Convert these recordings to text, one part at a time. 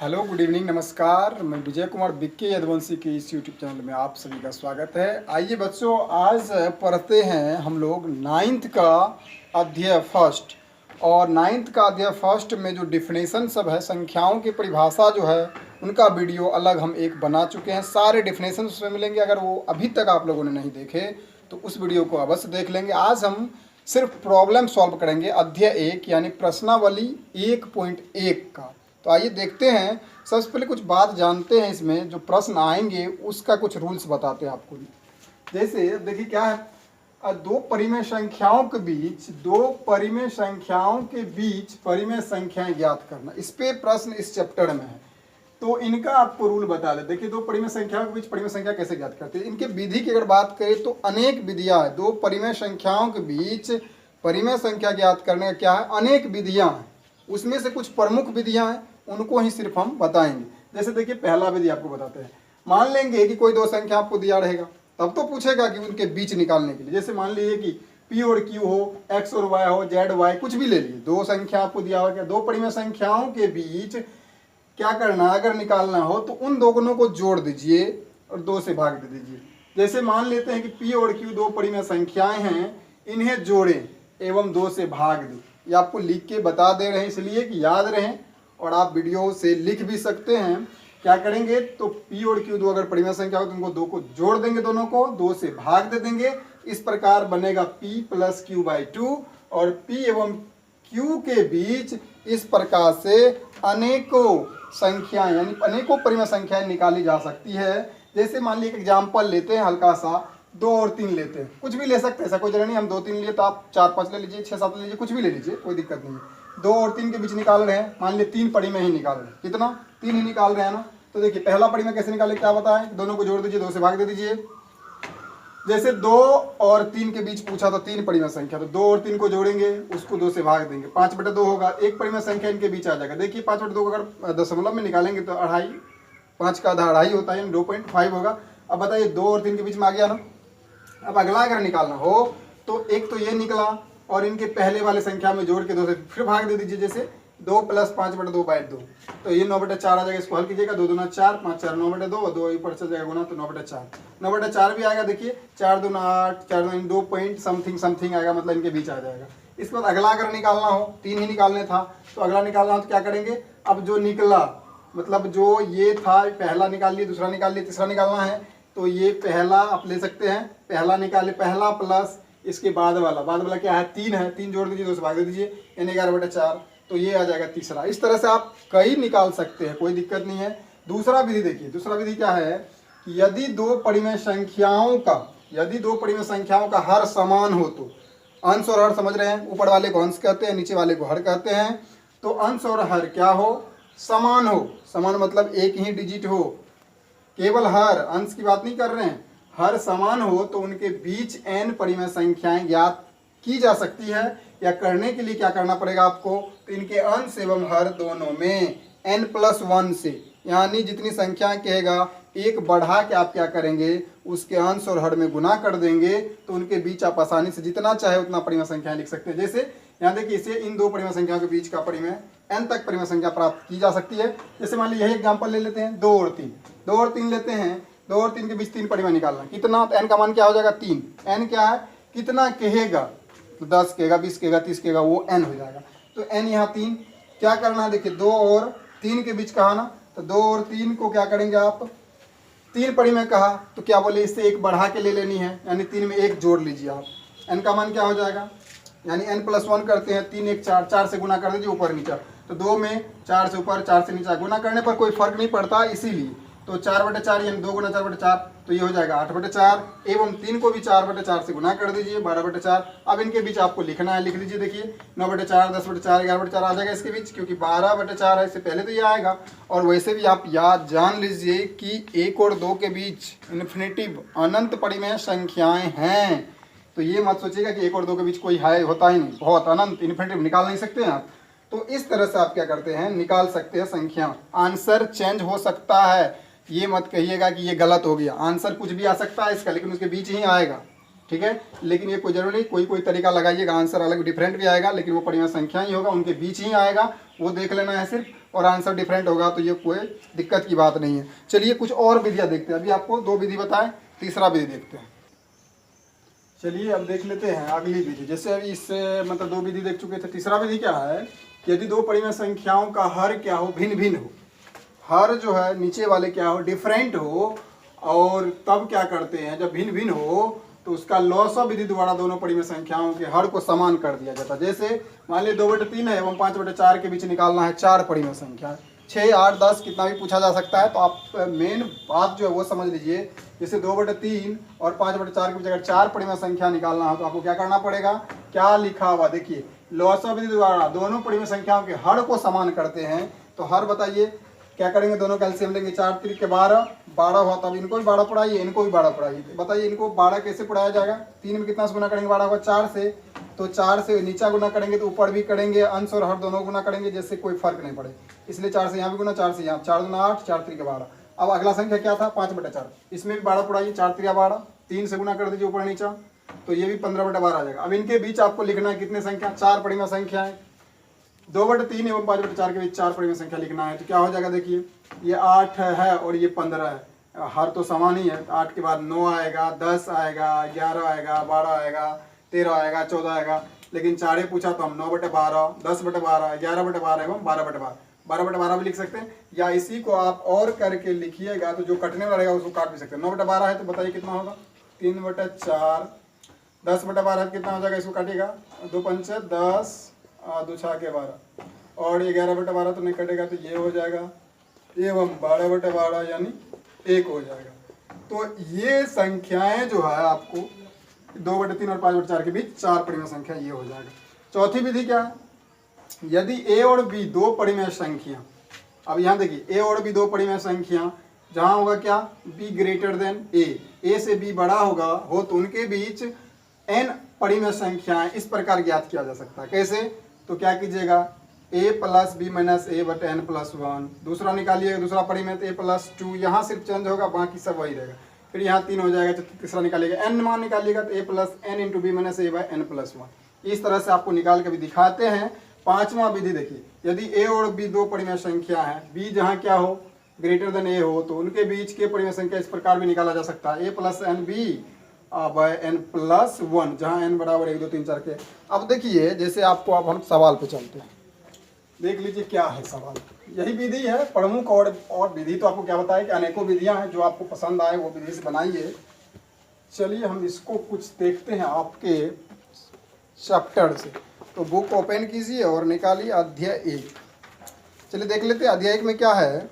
Hello, good evening, नमस्कार। मैं विजय कुमार बिक्के यदुवंशी के इस यूट्यूब चैनल में आप सभी का स्वागत है। आइए बच्चों, आज पढ़ते हैं हम लोग नाइन्थ का अध्याय फर्स्ट। और नाइन्थ का अध्याय फर्स्ट में जो डिफिनेशन सब है, संख्याओं की परिभाषा जो है, उनका वीडियो अलग हम एक बना चुके हैं। सारे डिफिनेशन उसमें मिलेंगे। अगर वो अभी तक आप लोगों ने नहीं देखे तो उस वीडियो को अवश्य देख लेंगे। आज हम सिर्फ प्रॉब्लम सॉल्व करेंगे अध्याय 1 यानी प्रश्नावली 1.1 का। तो आइए देखते हैं। सबसे पहले कुछ बात जानते हैं, इसमें जो प्रश्न आएंगे उसका कुछ रूल्स बताते हैं आपको। जैसे देखिए क्या है, दो परिमेय संख्याओं के बीच परिमेय संख्याएं ज्ञात करना, इस पे प्रश्न इस चैप्टर में है। तो इनका आपको रूल बता दें। देखिए, दो परिमेय संख्याओं के बीच परिमेय संख्या कैसे ज्ञात करते हैं। इनके विधि की अगर बात करें तो अनेक विधियां हैं। दो परिमेय संख्याओं के बीच परिमेय संख्या ज्ञात करने का क्या है, अनेक विधियां हैं। उसमें से कुछ प्रमुख विधियां हैं, उनको ही सिर्फ हम बताएंगे। जैसे देखिए, पहला विधि आपको बताते हैं। मान लेंगे कि कोई दो संख्या आपको दिया रहेगा, तब तो पूछेगा कि उनके बीच निकालने के लिए। जैसे मान लीजिए कि पी और क्यू हो, एक्स और वाई हो, जेड वाई, कुछ भी ले लीजिए। दो संख्या आपको दिया होगा, दो परिमेय संख्याओं के बीच क्या करना, अगर निकालना हो तो उन दोनों को जोड़ दीजिए और 2 से भाग दे दीजिए। जैसे मान लेते हैं कि पी और क्यू दो परिमेय संख्याएं हैं, इन्हें जोड़ें एवं 2 से भाग दें। ये आपको लिख के बता दे रहे हैं इसलिए कि याद रहें, और आप वीडियो से लिख भी सकते हैं। क्या करेंगे तो पी और क्यू दो अगर परिमेय संख्या हो तो उनको 2 को जोड़ देंगे, दोनों को 2 से भाग दे देंगे। इस प्रकार बनेगा p प्लस क्यू बाई 2। और p एवं q के बीच इस प्रकार से अनेकों संख्याएं यानी अनेकों परिमेय संख्याएं निकाली जा सकती है। जैसे मान लीजिए एग्जाम्पल लेते हैं हल्का सा, 2 और 3 लेते हैं। कुछ भी ले सकते हैं, ऐसा कोई जरूरी नहीं हम 2 3 लिए तो आप 4 5 ले लीजिए, 6 7 ले लीजिए, कुछ भी ले लीजिए, कोई दिक्कत नहीं है। 2 और 3 के बीच निकाल रहे हैं, मान लीजिए 3 परिमेय ही निकाल रहे हैं। कितना, 3 ही निकाल रहे हैं ना। तो देखिए पहला परिमेय कैसे निकाले, क्या बताएं। दोनों को जोड़ दीजिए, 2 से भाग दे दीजिए। जैसे 2 और 3 के बीच पूछा तो 3 परिमेय संख्या, तो 2 और 3 को जोड़ेंगे, उसको 2 से भाग देंगे, 5/2 होगा। एक परिमेय संख्या इनके बीच आ जाएगा। देखिए 5/2 को अगर दशमलव में निकालेंगे तो 2.5, 5 का आधा 2.5 होता है, 2.5 होगा। अब बताइए 2 और 3 के बीच में आ गया ना। अब अगला अगर निकालना हो तो एक तो ये निकला, और इनके पहले वाले संख्या में जोड़ के 2 से फिर भाग दे दीजिए। जैसे 2 + 5/2/2, तो ये 9/4 आ जाएगा। इसको हल कीजिएगा, 2 दूना 4, 5 4 9/2, 2 ऊपर चल जाएगा गुना, तो 9/4 9/4 भी आएगा। देखिए 4 दूना 8, 4 दूना 2 पॉइंट समथिंग आएगा, मतलब इनके बीच आ जाएगा। इसके बाद अगला अगर निकालना हो, 3 ही निकालने था, तो अगला निकालना हो तो क्या करेंगे। अब जो निकला, मतलब जो ये था, पहला निकाल लिए, दूसरा निकाल लिए, तीसरा निकालना है, तो ये पहला आप ले सकते हैं। पहला निकाले, पहला प्लस इसके बाद वाला क्या है, 3 है, 3 जोड़ दीजिए, 2 से भाग दे दीजिए, यानी 11/4, तो ये आ जाएगा तीसरा। इस तरह से आप कई निकाल सकते हैं, कोई दिक्कत नहीं है। दूसरा विधि देखिए, दूसरा विधि क्या है कि यदि दो परिमेय संख्याओं का हर समान हो तो, अंश और हर समझ रहे हैं, ऊपर वाले को अंश कहते हैं, नीचे वाले को हर कहते हैं। तो अंश और हर क्या हो, समान हो। समान मतलब एक ही डिजिट हो, केवल हर, अंश की बात नहीं कर रहे हैं। हर समान हो तो उनके बीच n परिमेय संख्याएं ज्ञात की जा सकती है। या करने के लिए क्या करना पड़ेगा आपको, तो इनके अंश एवं हर दोनों में n+1 से, यानी जितनी संख्या कहेगा एक बढ़ा के आप क्या करेंगे, उसके अंश और हर में गुना कर देंगे, तो उनके बीच आप आसानी से जितना चाहे उतना परिमेय संख्याएं लिख सकते हैं। जैसे यहाँ देखिए, इसे इन दो परिमेय संख्याओं के बीच का परिमेय n तक परिमेय संख्या प्राप्त की जा सकती है। जैसे मान लीजिए यही एग्जाम्पल ले लेते हैं, 2 और 3 लेते हैं। 2 और 3 के बीच 3 परिमेय निकालना, कितना, तो n का मान क्या हो जाएगा, 3। n क्या है, कितना कहेगा, तो 10 कहेगा, 20 कहेगा, 30 कहेगा, वो n हो जाएगा। तो n यहाँ 3। क्या करना है, देखिए 2 और 3 के बीच कहा ना, तो 2 और 3 को क्या करेंगे आप, 3 परिमेय कहा, तो क्या बोले, इससे एक बढ़ा के ले लेनी है, यानी 3 में 1 जोड़ लीजिए आप। n का मान क्या हो जाएगा, यानी n+1 करते हैं, 3 1 4, 4 से गुना कर दीजिए ऊपर नीचे। तो 2 में 4 से ऊपर, 4 से नीचे, गुना करने पर कोई फर्क नहीं पड़ता, इसीलिए। तो 4/4 यानी 2 गुना 4/4, तो ये हो जाएगा 8/4। एवं 3 को भी 4/4 से गुना कर दीजिए, 12/4। अब इनके बीच आपको लिखना है, लिख लीजिए। देखिए 9/4, 10/4, 11/4 आ जाएगा इसके बीच, क्योंकि 12/4 है, इससे पहले तो ये आएगा। और वैसे भी आप याद जान लीजिए कि 1 और 2 के बीच इन्फिनिटिव अनंत परिमेय संख्याएं हैं। तो ये मत सोचिएगा कि 1 और 2 के बीच कोई है, होता ही नहीं, बहुत अनंत इन्फिनिटिव निकाल नहीं सकते हैं आप। तो इस तरह से आप क्या करते हैं, निकाल सकते हैं संख्या। आंसर चेंज हो सकता है, ये मत कहिएगा कि ये गलत हो गया। आंसर कुछ भी आ सकता है इसका, लेकिन उसके बीच ही आएगा, ठीक है। लेकिन ये कोई जरूरी नहीं, कोई तरीका लगाइएगा, आंसर अलग डिफरेंट भी आएगा, लेकिन वो परिमेय संख्या ही होगा, उनके बीच ही आएगा, वो देख लेना है सिर्फ। और आंसर डिफरेंट होगा तो ये कोई दिक्कत की बात नहीं है। चलिए कुछ और विधियाँ देखते हैं। अभी आपको 2 विधि बताएं, तीसरा विधि देखते हैं। चलिए अब देख लेते हैं अगली विधि। जैसे अभी इससे मतलब 2 विधि देख चुके थे, तीसरा विधि क्या है कि यदि 2 परिमेय संख्याओं का हर क्या हो, भिन्न भिन्न हो, हर जो है नीचे वाले क्या हो, डिफरेंट हो, और तब क्या करते हैं जब भिन्न भिन्न हो तो उसका लॉसव विधि द्वारा दोनों परिमेय संख्याओं के हर को समान कर दिया जाता है। जैसे मान लीजिए 2/3 है एवं 5/4 के बीच निकालना है 4 परिमेय संख्या, 6, 8, 10 कितना भी पूछा जा सकता है। तो आप मेन बात जो है वो समझ लीजिए। जैसे 2/3 और 5/4 के बीच अगर 4 परिमेय संख्या निकालना हो तो आपको क्या करना पड़ेगा, क्या लिखा हुआ देखिए, लॉसव विधि द्वारा दोनों परिमेय संख्याओं के हर को समान करते हैं। तो हर बताइए क्या करेंगे, दोनों का एलसीएम लेंगे, 4 3 के 12, 12 हुआ। तब इनको भी 12 पढ़ाइए, इनको भी 12 पढ़ाइए। बताइए इनको 12 कैसे पढ़ाया जाएगा, 3 में कितना से गुना करेंगे, 12 हुआ 4 से, तो 4 से नीचा गुना करेंगे तो ऊपर भी करेंगे, अंश और हर दोनों गुना करेंगे, जिससे कोई फर्क नहीं पड़े। इसलिए 4 से यहाँ भी गुना, 4 से यहाँ, 4 दूना 8, 4 3 के 12। अब अगला संख्या क्या था, 5/4, इसमें भी 12 पढ़ाइए, 4 3 12, 3 से गुना कर दीजिए ऊपर नीचा, तो ये भी 15/12 आ जाएगा। अब इनके बीच आपको लिखना है कितने संख्या, 4 परिमेय संख्या है। 2/3 एवं 5/4 के बीच 4 परिमेय संख्या लिखना है तो क्या हो जाएगा, देखिए ये 8 है और ये 15 है, हर तो समान ही है। 8 के बाद 9 आएगा, 10 आएगा, 11 आएगा, 12 आएगा, 13 आएगा, 14 आएगा। लेकिन 4 पूछा तो हम 9/12, 10/12, 11/12 एवं 12/12, 12/12 भी लिख सकते हैं। या इसी को आप और करके लिखिएगा तो जो कटने वाला रहेगा उसको काट भी सकते हैं। 9/12 है तो बताइए कितना होगा, 3/4, 10/12 कितना हो जाएगा, इसको काटिएगा, 2 पंच 10, 2 6 के 12, और ये 11/12 तो नहीं कटेगा तो ये हो जाएगा, एवं 12/12 यानी 1 हो जाएगा। तो ये संख्याएं जो है आपको 2/3 और 5/4 के बीच 4 परिमेय संख्या ये हो जाएगा। चौथी विधि क्या है, यदि ए और बी 2 परिमेय संख्या, अब यहाँ देखिए ए और बी 2 परिमेय संख्या, जहाँ होगा क्या, बी ग्रेटर देन ए से बी बड़ा होगा हो तो उनके बीच n परिमेय संख्याएं इस प्रकार ज्ञात किया जा सकता है। कैसे, तो क्या कीजिएगा, a + b - a/n + 1, दूसरा निकालिएगा, दूसरा परिमेय a + 2, यहाँ सिर्फ चेंज होगा, बाकी सब वही रहेगा। फिर यहाँ 3 हो जाएगा, तीसरा निकालिएगा, n मान निकालिएगा तो a + n × b - a/n + 1। इस तरह से आपको निकाल के भी दिखाते हैं। पांचवा विधि देखिए, यदि a और b 2 परिमेय संख्या है, b जहाँ क्या हो, ग्रेटर देन a हो, तो उनके बीच के परिमेय संख्या इस प्रकार भी निकाला जा सकता है, a + n/n + 1, जहाँ n बराबर 1 2 3 4 के। अब देखिए जैसे आपको, अब हम सवाल पे चलते हैं, देख लीजिए क्या है सवाल। यही विधि है प्रमुख, और विधि तो आपको क्या बताया कि अनेकों विधियां हैं, जो आपको पसंद आए वो विधि से बनाइए। चलिए हम इसको कुछ देखते हैं आपके चैप्टर से। तो बुक ओपन कीजिए और निकालिए अध्याय 1। चलिए देख लेते हैं अध्याय 1 में क्या है।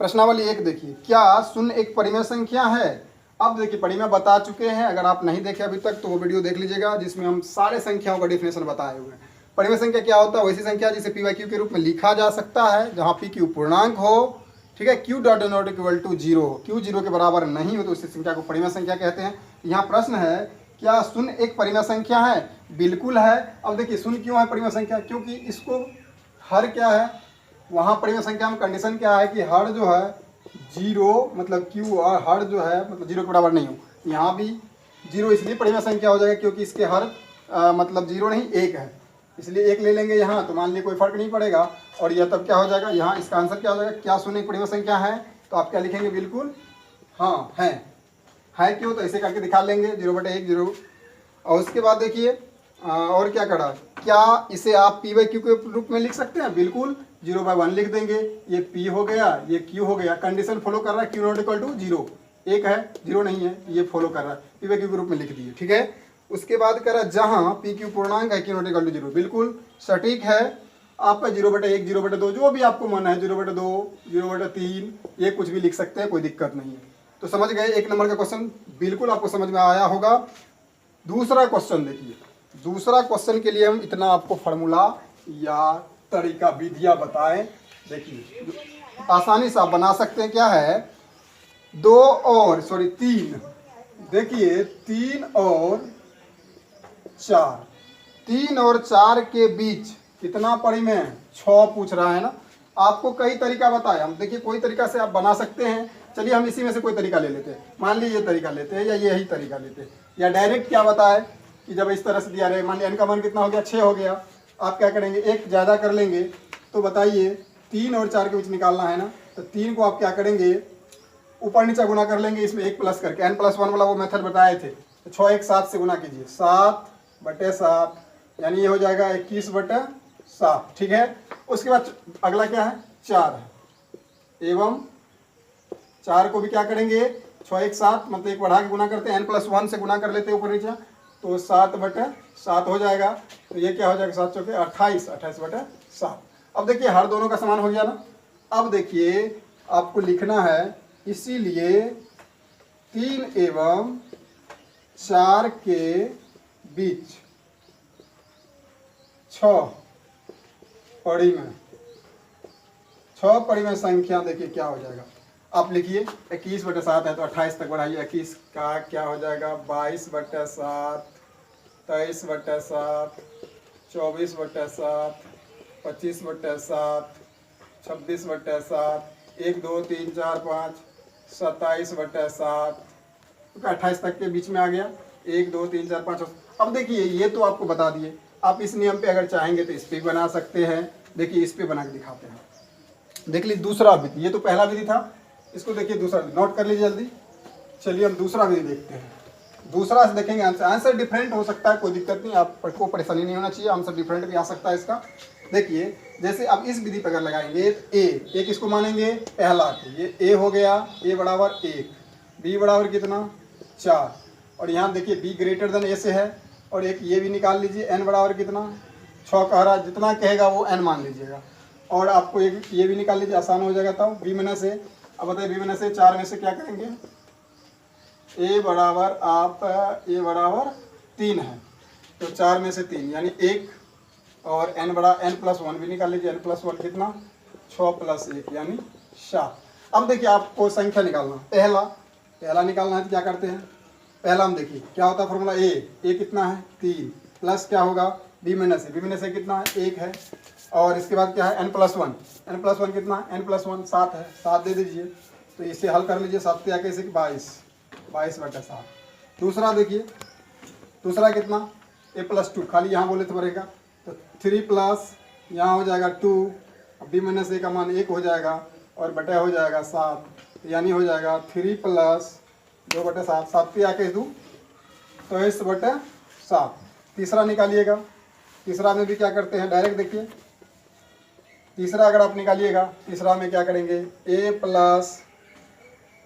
प्रश्नावली 1 देखिए, क्या 0 एक परिमेय संख्या है। अब देखिए परिमेय बता चुके हैं, अगर आप नहीं देखे अभी तक तो वो वीडियो देख लीजिएगा, जिसमें हम सारे संख्याओं का डेफिनेशन बताए हुए हैं। परिमेय संख्या क्या होता है, वैसी संख्या जिसे p/q के रूप में लिखा जा सकता है, जहाँ p/q पूर्णांक हो, ठीक है, q ≠ 0 हो, q 0 के बराबर नहीं हो तो उस संख्या को परिमेय संख्या कहते हैं। यहाँ प्रश्न है, क्या 0 एक परिमेय संख्या है, बिल्कुल है। अब देखिए 0 क्यों है परिमेय संख्या, क्योंकि इसको हर क्या है, वहाँ परिमेय संख्या में कंडीशन क्या है कि हर जो है 0 मतलब q, और हर जो है मतलब 0 के बराबर नहीं हो। यहाँ भी 0 इसलिए परिमेय संख्या हो जाएगा क्योंकि इसके हर मतलब 0 नहीं 1 है, इसलिए 1 ले लेंगे यहाँ, तो मान लीजिए कोई फर्क नहीं पड़ेगा। और यह तब क्या हो जाएगा, यहाँ इसका आंसर क्या हो जाएगा, क्या 0 एक परिमेय संख्या है, तो आप क्या लिखेंगे, बिल्कुल हाँ है क्यों, तो ऐसे करके दिखा लेंगे 0/1 0। और उसके बाद देखिए और क्या करा, क्या इसे आप p/q के रूप में लिख सकते हैं, बिल्कुल 0/1 लिख देंगे, ये p हो गया, ये q हो गया। कंडीशन फॉलो कर रहा है, q ≠ 0, 1 है 0 नहीं है, ये फॉलो कर रहा है, p/q के रूप में लिख दिए, ठीक है। उसके बाद करा, जहाँ p/q पूर्णांक है, q ≠ 0, बिल्कुल सटीक है। आपका 0/1 0/2 जो भी आपको मन है, 0/2 0/3 ये कुछ भी लिख सकते हैं, कोई दिक्कत नहीं है। तो समझ गए, 1 नंबर का क्वेश्चन बिल्कुल आपको समझ में आया होगा। दूसरा क्वेश्चन देखिए, दूसरा क्वेश्चन के लिए हम इतना आपको फार्मूला या तरीका विधियां बताएं, देखिए आसानी से आप बना सकते हैं। क्या है, 3, देखिए 3 और 4 के बीच कितना परिमेय, 6 पूछ रहा है ना। आपको कई तरीका बताया, हम देखिए कोई तरीका से आप बना सकते हैं। चलिए हम इसी में से कोई तरीका ले लेते हैं, मान लीजिए ये तरीका लेते हैं या यही तरीका लेते हैं, या डायरेक्ट क्या बताए कि जब इस तरह से दिया रहे, मान लिया n का मान कितना हो गया, 6 हो गया, आप क्या करेंगे, 1 ज़्यादा कर लेंगे। तो बताइए 3 और 4 के बीच निकालना है ना, तो 3 को आप क्या करेंगे, ऊपर नीचे गुना कर लेंगे, इसमें 1 प्लस करके n+1 वाला वो मेथड बताए थे। तो 6 1 7 से गुना कीजिए, 7/7 यानी ये हो जाएगा 21/7, ठीक है। उसके बाद अगला क्या है, 4 है, एवं 4 को भी क्या करेंगे, 6 1 7 मतलब 1 बढ़ा के गुना करते हैं, n+1 से गुना कर लेते हैं ऊपर नीचे, तो 7/7 हो जाएगा। तो ये क्या हो जाएगा, 7 चौके 28, 28/7। अब देखिए हर दोनों का समान हो गया ना। अब देखिए आपको लिखना है, इसीलिए 3 एवं 4 के बीच 6 परिमेय संख्या देखिए क्या हो जाएगा। आप लिखिए 21/7 है तो 28 तक बढ़ाइए, 21 का क्या हो जाएगा, 22/7, 23/7, 24/7, 25/7, 26/7, 1 2 3 4 5, 27/7, 28 तक के बीच में आ गया, 1 2 3 4 5। अब देखिए ये तो आपको बता दिए, आप इस नियम पे अगर चाहेंगे तो इस पे बना सकते हैं। देखिए इस पे बना के दिखाते हैं। देख लीजिए दूसरा विधि, ये तो पहला विधि था, इसको देखिए दूसरा विधि, नोट कर लीजिए जल्दी। चलिए हम दूसरा विधि देखते हैं। दूसरा से देखेंगे आंसर डिफरेंट हो सकता है, कोई दिक्कत नहीं, आपको परेशानी नहीं होना चाहिए, आंसर डिफरेंट भी आ सकता है इसका। देखिए जैसे अब इस विधि पर अगर लगाएंगे, ए किसको मानेंगे, पहला, ये ए हो गया, ए बराबर 1, बी बराबर कितना 4, और यहाँ देखिए बी ग्रेटर देन ए से है, और एक ये भी निकाल लीजिए, एन बराबर कितना 6 कह रहा, जितना कहेगा वो एन मान लीजिएगा, और आपको एक ये भी निकाल लीजिए, आसान हो जाएगा। तब बी में से, अब बताइए बी में से 4 में से क्या करेंगे, ए बराबर 3 है, तो 4 में से 3 यानी 1, और n+1 भी निकाल लीजिए, n+1 कितना 6 + 1 यानी 7। अब देखिए आपको संख्या निकालना, पहला निकालना है तो क्या करते हैं, पहला हम देखिए क्या होता है फॉर्मूला, ए कितना है 3, प्लस क्या होगा बी में से कितना है 1 है, और इसके बाद क्या है n+1 कितना है, n+1 7 है, 7 दे दीजिए, तो इसे हल कर लीजिए, 7 या कैसे 22/7। दूसरा देखिए, दूसरा कितना a+2, खाली यहाँ बोले तो बढ़ेगा, तो 3 प्लस यहाँ हो जाएगा 2, बी में से का मान 1 हो जाएगा, और बटा हो जाएगा 7, यानी हो जाएगा 3 + 2/7, 7 पे आके दूँ तो 23/7। तीसरा निकालिएगा, तीसरा में भी क्या करते हैं, डायरेक्ट देखिए, तीसरा अगर आप निकालिएगा, तीसरा में क्या करेंगे, a+,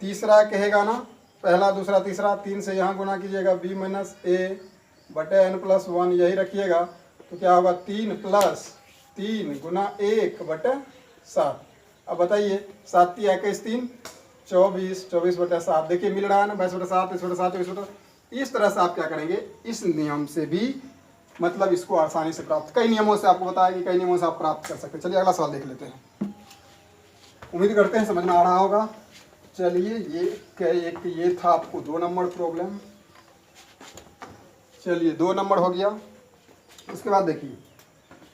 तीसरा कहेगा ना, पहला दूसरा तीसरा, 3 से यहाँ गुना कीजिएगा, b - a n+1 यही रखिएगा, तो क्या होगा 3 + 3 गुना 1/7। अब बताइए 7 × 3 24, 24/7, देखिए मिल रहा है ना, 22/7, 23/7, 24/7। इस तरह से आप क्या करेंगे, इस नियम से भी मतलब इसको आसानी से प्राप्त, कई नियमों से आपको बताया कि कई नियमों से आप प्राप्त कर सकते हैं। चलिए अगला सवाल देख लेते हैं, उम्मीद करते हैं समझ में आ रहा होगा। चलिए ये था आपको 2 नंबर प्रॉब्लम, चलिए 2 नंबर हो गया। उसके बाद देखिए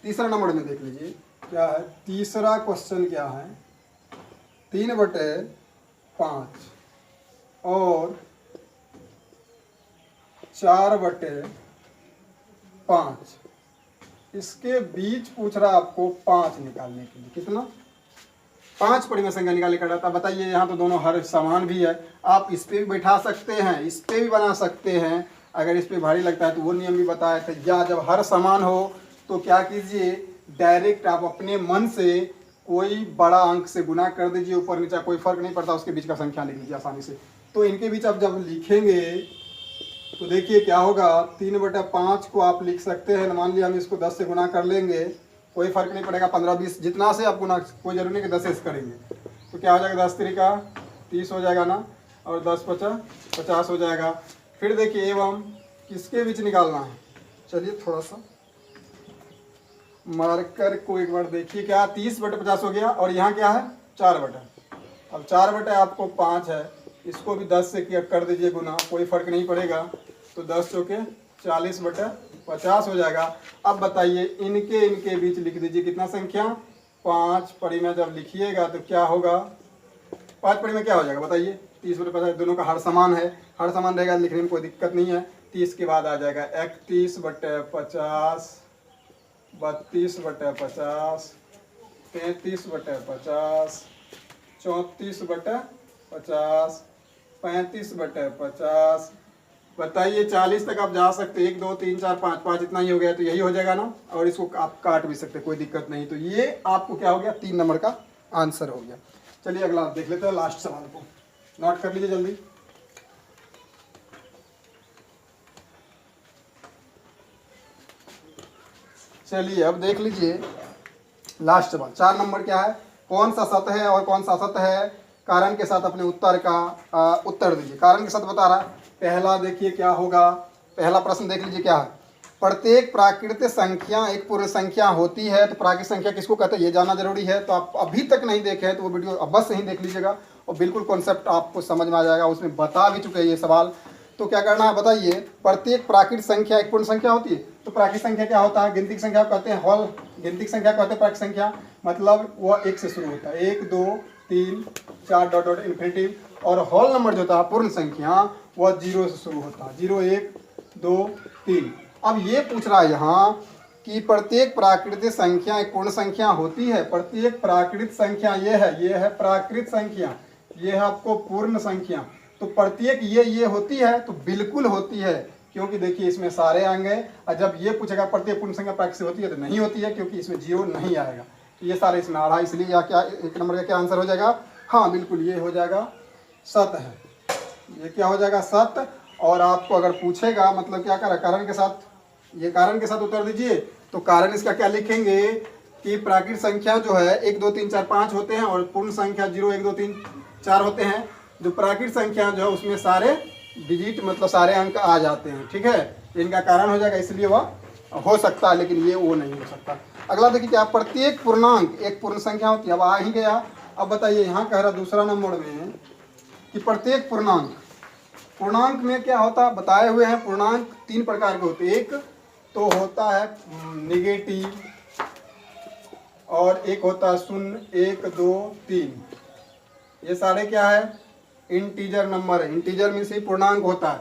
तीसरा नंबर में देख लीजिए क्या है, तीसरा क्वेश्चन क्या है, 3/5 और 4/5, इसके बीच पूछ रहा आपको 5 निकालने के लिए, कितना 5 परिमेय संख्या निकालने का रहता। बताइए यहाँ तो दोनों हर समान भी है, आप इस पे भी बैठा सकते हैं, इस पे भी बना सकते हैं, अगर इस पे भारी लगता है तो वो नियम भी बताया था। या जब हर समान हो तो क्या कीजिए, डायरेक्ट आप अपने मन से कोई बड़ा अंक से गुना कर दीजिए, ऊपर नीचे कोई फर्क नहीं पड़ता, उसके बीच का संख्या लिख लीजिए आसानी से। तो इनके बीच आप जब लिखेंगे तो देखिए क्या होगा, 3/5 को आप लिख सकते हैं, मान लिया हम इसको 10 से गुना कर लेंगे, कोई फर्क नहीं पड़ेगा, 15 20 जितना से आप गुना, कोई जरूरी नहीं कि 10 से करेंगे, तो क्या हो जाएगा 10 × 30 हो जाएगा ना, और 10 × 50 हो जाएगा। फिर देखिए एवं किसके बीच निकालना है, चलिए थोड़ा सा मार्कर को एक बार देखिए, क्या 30/50 हो गया, और यहाँ क्या है 4/, अब 4/, आपको 5 है, इसको भी 10 से कर दीजिए गुना, कोई फर्क नहीं पड़ेगा, तो 10 चौके 40/50 हो जाएगा। अब बताइए इनके बीच लिख दीजिए कितना संख्या, 5 परिमेय जब लिखिएगा तो क्या होगा, 5 परिमेय क्या हो जाएगा बताइए, 30/50, दोनों का हर समान है, हर समान रहेगा, लिखने में कोई दिक्कत नहीं है। 30 के बाद आ जाएगा 31/50, 32/50, 33/50, 34/50, 35/50। बताइए 40 तक आप जा सकते, 1 2 3 4 5, 5 इतना ही हो गया, तो यही हो जाएगा ना। और इसको आप काट भी सकते, कोई दिक्कत नहीं। तो ये आपको क्या हो गया, 3 नंबर का आंसर हो गया। चलिए अगला देख लेते हैं, लास्ट सवाल को नोट कर लीजिए जल्दी। चलिए अब देख लीजिए लास्ट सवाल, 4 नंबर क्या है, कौन सा सत्य है और कौन सा असत्य है, कारण के साथ अपने उत्तर का उत्तर दीजिए। कारण के साथ बता रहा है। पहला देखिए क्या होगा, पहला प्रश्न देख लीजिए क्या है, प्रत्येक प्राकृतिक संख्या एक पूर्ण संख्या होती है। तो प्राकृतिक संख्या किसको कहते हैं ये जानना जरूरी है। तो आप अभी तक नहीं देखे हैं तो वो वीडियो अवश्य ही देख लीजिएगा और बिल्कुल कॉन्सेप्ट आपको समझ में आ जाएगा, उसमें बता भी चुके हैं ये सवाल। तो क्या करना है बताइए, प्रत्येक प्राकृतिक संख्या एक पूर्ण संख्या होती है। तो प्राकृतिक संख्या क्या होता है, गिनती की संख्या कहते हैं होल, गिनती की संख्या कहते हैं प्राकृतिक संख्या, मतलब वह 1 से शुरू होता है, 1 2 3 4 डॉट डॉट इन्फिनिटिव। और होल नंबर जो होता है पूर्ण संख्या वह 0 से शुरू होता है, 0 1 2 3। अब ये पूछ रहा है यहाँ कि प्रत्येक प्राकृतिक संख्या एक पूर्ण संख्या होती है। प्रत्येक प्राकृतिक संख्या ये है प्राकृतिक संख्या, ये है आपको पूर्ण संख्या। तो प्रत्येक ये होती है, तो बिल्कुल होती है, क्योंकि देखिए इसमें सारे आएंगे। और जब ये पूछेगा प्रत्येक पूर्ण संख्या प्राकृतिक होती है, तो नहीं होती है, क्योंकि इसमें 0 नहीं आएगा। ये सारे इसमें आ रहा है, इसलिए या क्या 1 नंबर का क्या आंसर हो जाएगा, हाँ बिल्कुल ये हो जाएगा सत्य है। ये क्या हो जाएगा सत्य। और आपको अगर पूछेगा मतलब क्या करा, कारण के साथ, ये कारण के साथ उत्तर दीजिए। तो कारण इसका क्या लिखेंगे कि प्राकृतिक संख्या जो है 1 2 3 4 5 होते हैं और पूर्ण संख्या 0 1 2 3 4 होते हैं। जो प्राकृतिक संख्या जो है उसमें सारे डिजिट मतलब सारे अंक आ जाते हैं, ठीक है, इनका कारण हो जाएगा, इसलिए वह हो सकता है, लेकिन ये वो नहीं हो सकता। अगला देखिए क्या, प्रत्येक पूर्णांक एक पूर्ण संख्या होती है। अब आ ही गया। अब बताइए यहाँ कह रहा दूसरा नंबर में कि प्रत्येक पूर्णांक, पूर्णांक में क्या होता बताए हुए हैं, पूर्णांक 3 प्रकार के होते हैं। एक तो होता है निगेटिव और एक होता है शून्य, 1 2 3। ये सारे क्या है इंटीजर नंबर है। इंटीजर मीन्स ही पूर्णांक होता है।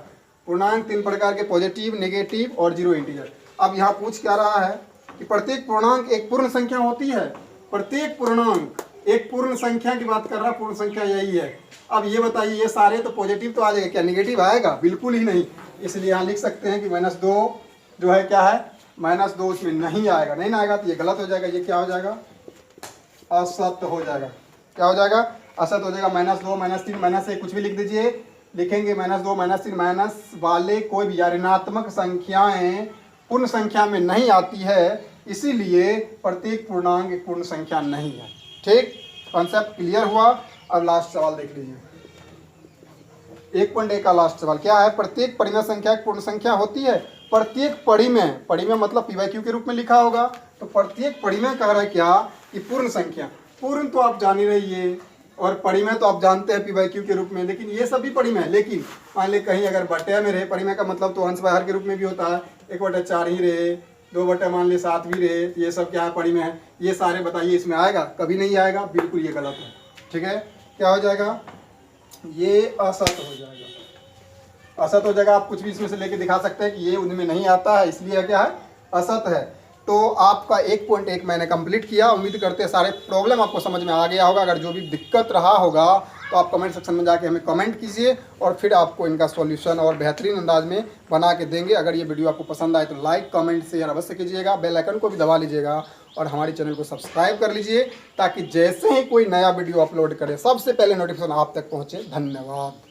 पूर्णांक 3 प्रकार के, पॉजिटिव, नेगेटिव और 0 इंटीजर। अब यहाँ पूछ क्या रहा है कि प्रत्येक पूर्णांक एक पूर्ण संख्या होती है। प्रत्येक पूर्णांक एक पूर्ण संख्या की बात कर रहा है, पूर्ण संख्या यही है। अब ये बताइए ये सारे तो पॉजिटिव तो आ जाएगा, क्या निगेटिव आएगा, बिल्कुल ही नहीं। इसलिए यहाँ लिख सकते हैं कि -2 जो है क्या है, -2 उसमें नहीं आएगा। नहीं ना आएगा तो ये गलत हो जाएगा, ये क्या हो जाएगा असत्य हो जाएगा। क्या हो जाएगा असत्य हो जाएगा। -2 -3 -1 कुछ भी लिख दीजिए, लिखेंगे -2 -3 माइनस वाले कोई भी ऋणात्मक संख्याएं पूर्ण संख्या में नहीं आती है, इसीलिए प्रत्येक पूर्णांक एक पूर्ण संख्या नहीं है। ठीक, कॉन्सेप्ट क्लियर हुआ। अब लास्ट सवाल देख लीजिए, 1.1 का लास्ट सवाल क्या है, प्रत्येक परिमेय संख्या एक पूर्ण संख्या होती है। प्रत्येक परिमेय, परिमेय मतलब PQ के रूप में लिखा होगा। तो प्रत्येक परिमेय कह रहा है क्या कि पूर्ण संख्या, पूर्ण तो आप जान ही रही है और परिमेय तो आप जानते हैं PQ के रूप में, लेकिन ये सभी परिमेय। लेकिन मान ली कहीं अगर बटे में रहे परिमेय का मतलब तो अंश बाहर के रूप में भी होता है, 1/4 ही रहे, 2 मान ली 7 भी रहे, ये सब क्या है परिमेय है। ये सारे बताइए इसमें आएगा, कभी नहीं आएगा, बिल्कुल ये गलत है। ठीक है, क्या हो जाएगा ये असत्य हो जाएगा, असत्य हो जाएगा। आप कुछ भी इसमें से लेके दिखा सकते हैं कि ये उनमें नहीं आता है, इसलिए क्या है असत्य है। तो आपका 1.1 मैंने कंप्लीट किया। उम्मीद करते हैं सारे प्रॉब्लम आपको समझ में आ गया होगा। अगर जो भी दिक्कत रहा होगा तो आप कमेंट सेक्शन में जाके हमें कमेंट कीजिए और फिर आपको इनका सॉल्यूशन और बेहतरीन अंदाज में बना के देंगे। अगर ये वीडियो आपको पसंद आए तो लाइक कमेंट शेयर अवश्य कीजिएगा, बेल आइकन को भी दबा लीजिएगा और हमारे चैनल को सब्सक्राइब कर लीजिए, ताकि जैसे ही कोई नया वीडियो अपलोड करें सबसे पहले नोटिफिकेशन आप तक पहुँचे। धन्यवाद।